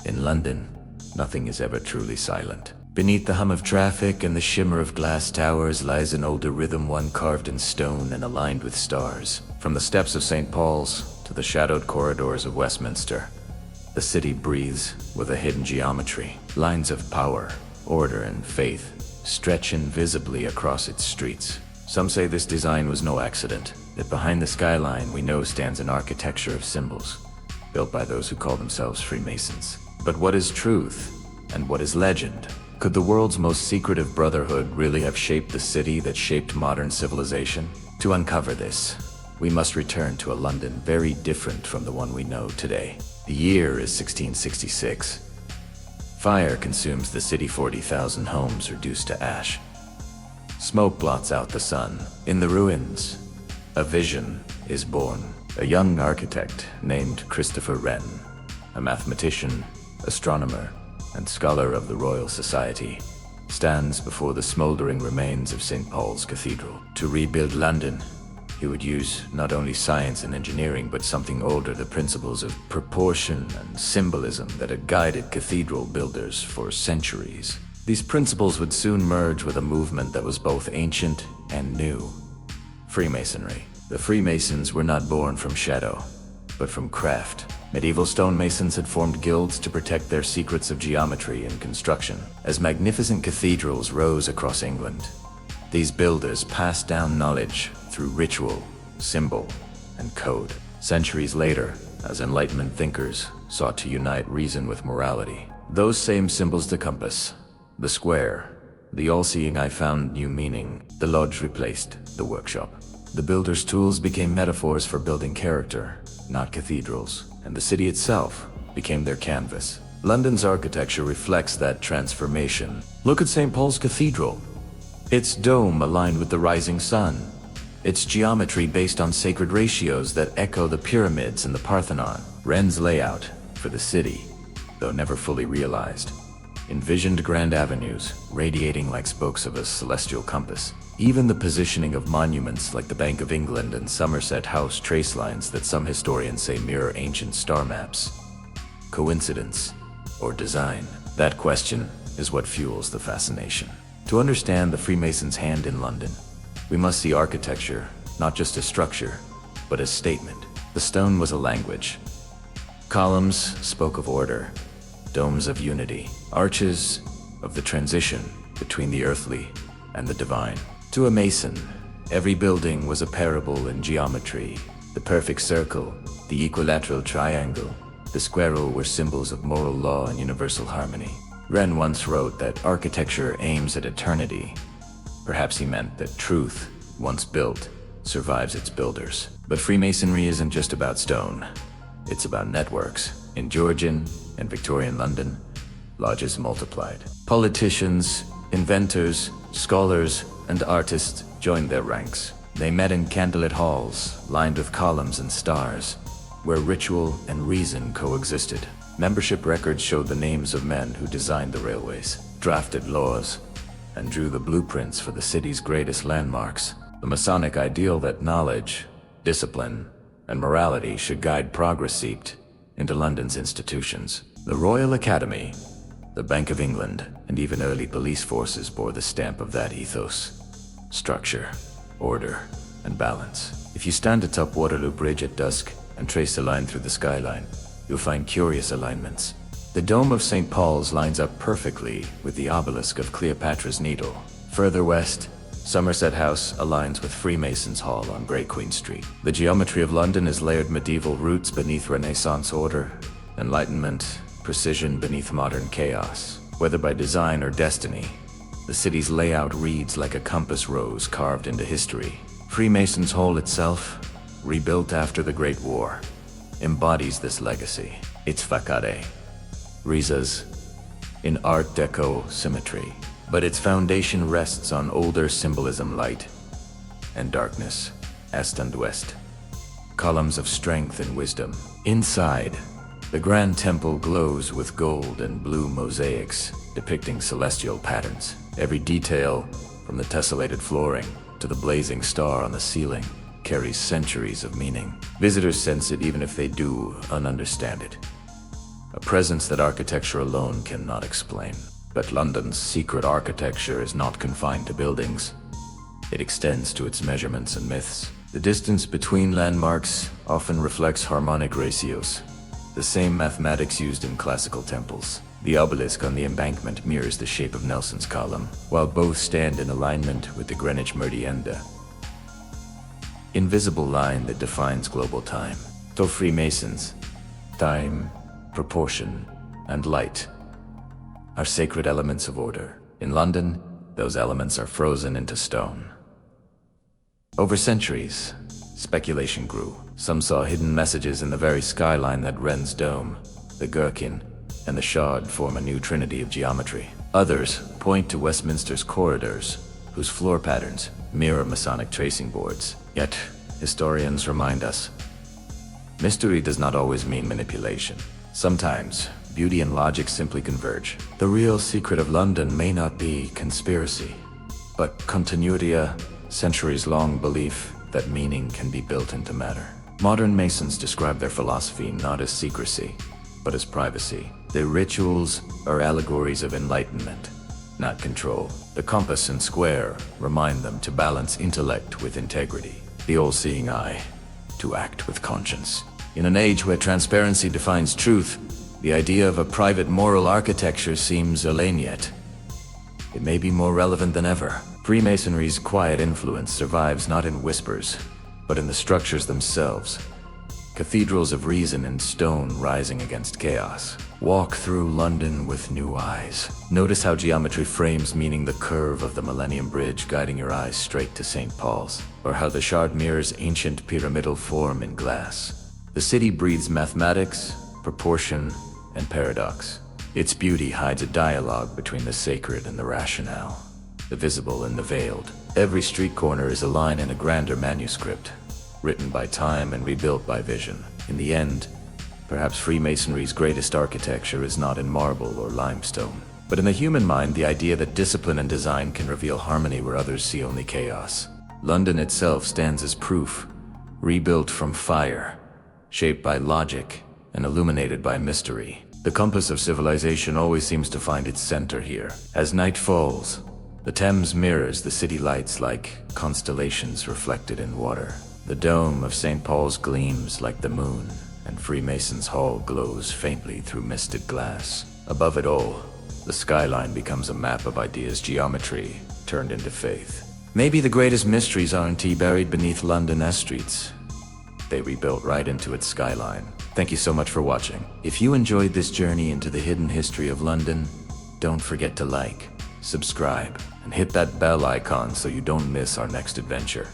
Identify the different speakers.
Speaker 1: In London, nothing is ever truly silent. Beneath the hum of traffic and the shimmer of glass towers lies an older rhythm, one carved in stone and aligned with stars. From the steps of St. Paul's to the shadowed corridors of Westminster, the city breathes with a hidden geometry. Lines of power, order, and faith stretch invisibly across its streets. Some say this design was no accident, that behind the skyline we know stands an architecture of symbols, built by those who call themselves Freemasons. But what is truth, and what is legend? Could the world's most secretive brotherhood really have shaped the city that shaped modern civilization? To uncover this, we must return to a London very different from the one we know today. The year is 1666. Fire consumes the city, 40,000 homes reduced to ash. Smoke blots out the sun. In the ruins, a vision is born. A young architect named Christopher Wren, a mathematician, astronomer, and scholar of the Royal Society, stands before the smoldering remains of St. Paul's Cathedral. To rebuild London, he would use not only science and engineering, but something older, the principles of proportion and symbolism that had guided cathedral builders for centuries. These principles would soon merge with a movement that was both ancient and new: Freemasonry. The Freemasons were not born from shadow, but from craft. Medieval stonemasons had formed guilds to protect their secrets of geometry and construction. As magnificent cathedrals rose across England, these builders passed down knowledge through ritual, symbol, and code. Centuries later, as Enlightenment thinkers sought to unite reason with morality, those same symbols, the compass, the square, the all-seeing eye, found new meaning. The lodge replaced the workshop. The builder's tools became metaphors for building character, not cathedrals, and the city itself became their canvas. London's architecture reflects that transformation. Look at St. Paul's Cathedral. Its dome aligned with the rising sun. Its geometry based on sacred ratios that echo the pyramids and the Parthenon. Wren's layout for the city, though never fully realized, envisioned grand avenues radiating like spokes of a celestial compass. Even the positioning of monuments like the Bank of England and Somerset House trace lines that some historians say mirror ancient star maps. Coincidence or design? That question is what fuels the fascination. To understand the Freemasons' hand in London, we must see architecture not just as structure, but as statement. The stone was a language. Columns spoke of order, domes of unity, arches of the transition between the earthly and the divine. To a Mason, every building was a parable in geometry. The perfect circle, the equilateral triangle, the squirrel were symbols of moral law and universal harmony. Wren once wrote that architecture aims at eternity. Perhaps he meant that truth, once built, survives its builders. But Freemasonry isn't just about stone. It's about networks. In Georgian and Victorian London, lodges multiplied. Politicians, inventors, scholars, and artists joined their ranks. They met in candlelit halls, lined with columns and stars, where ritual and reason coexisted. Membership records showed the names of men who designed the railways, drafted laws, and drew the blueprints for the city's greatest landmarks. The Masonic ideal that knowledge, discipline, and morality should guide progress seeped into London's institutions. The Royal Academy, the Bank of England, and even early police forces bore the stamp of that ethos: structure, order, and balance. If you stand atop Waterloo Bridge at dusk and trace a line through the skyline, you'll find curious alignments. The dome of St. Paul's lines up perfectly with the obelisk of Cleopatra's Needle. Further west, Somerset House aligns with Freemasons Hall on Great Queen Street. The geometry of London is layered: medieval roots beneath Renaissance order, Enlightenment precision beneath modern chaos. Whether by design or destiny, the city's layout reads like a compass rose carved into history. Freemasons Hall itself, rebuilt after the Great War, embodies this legacy. Its facade risas in Art Deco symmetry, but its foundation rests on older symbolism: light and darkness, east and west, columns of strength and wisdom. Inside, the Grand Temple glows with gold and blue mosaics depicting celestial patterns. Every detail, from the tessellated flooring to the blazing star on the ceiling, carries centuries of meaning. Visitors sense it even if they do understand it. a presence that architecture alone cannot explain. But London's secret architecture is not confined to buildings. It extends to its measurements and myths. The distance between landmarks often reflects harmonic ratios, the same mathematics used in classical temples. The obelisk on the embankment mirrors the shape of Nelson's column, while both stand in alignment with the Greenwich Meridian, invisible line that defines global time. To Freemasons, time, proportion, and light are sacred elements of order. In London, those elements are frozen into stone. Over centuries, speculation grew. Some saw hidden messages in the very skyline that Wren's dome, the gherkin, and the shard form a new trinity of geometry. Others point to Westminster's corridors, whose floor patterns mirror Masonic tracing boards. Yet, historians remind us, mystery does not always mean manipulation. Sometimes, beauty and logic simply converge. The real secret of London may not be conspiracy, but continuity, a centuries-long belief that meaning can be built into matter. Modern Masons describe their philosophy not as secrecy, but as privacy. Their rituals are allegories of enlightenment, not control. The compass and square remind them to balance intellect with integrity, the all-seeing eye to act with conscience. In an age where transparency defines truth, the idea of a private moral architecture seems alien, yet it may be more relevant than ever. Freemasonry's quiet influence survives not in whispers, but in the structures themselves. Cathedrals of reason and stone rising against chaos. Walk through London with new eyes. Notice how geometry frames meaning the curve of the Millennium Bridge, guiding your eyes straight to St. Paul's, or how the shard mirrors ancient pyramidal form in glass. The city breathes mathematics, proportion, and paradox. Its beauty hides a dialogue between the sacred and the rationale, the visible and the veiled. Every street corner is a line in a grander manuscript, written by time and rebuilt by vision. In the end, perhaps Freemasonry's greatest architecture is not in marble or limestone, but in the human mind, the idea that discipline and design can reveal harmony where others see only chaos. London itself stands as proof, rebuilt from fire, shaped by logic, and illuminated by mystery. The compass of civilization always seems to find its center here. As night falls, the Thames mirrors the city lights like constellations reflected in water. The dome of St. Paul's gleams like the moon, and Freemasons Hall glows faintly through misted glass. Above it all, the skyline becomes a map of ideas, geometry turned into faith. Maybe the greatest mysteries aren't buried beneath London's streets. They rebuilt right into its skyline. Thank you so much for watching. If you enjoyed this journey into the hidden history of London, don't forget to like, subscribe, and hit that bell icon so you don't miss our next adventure.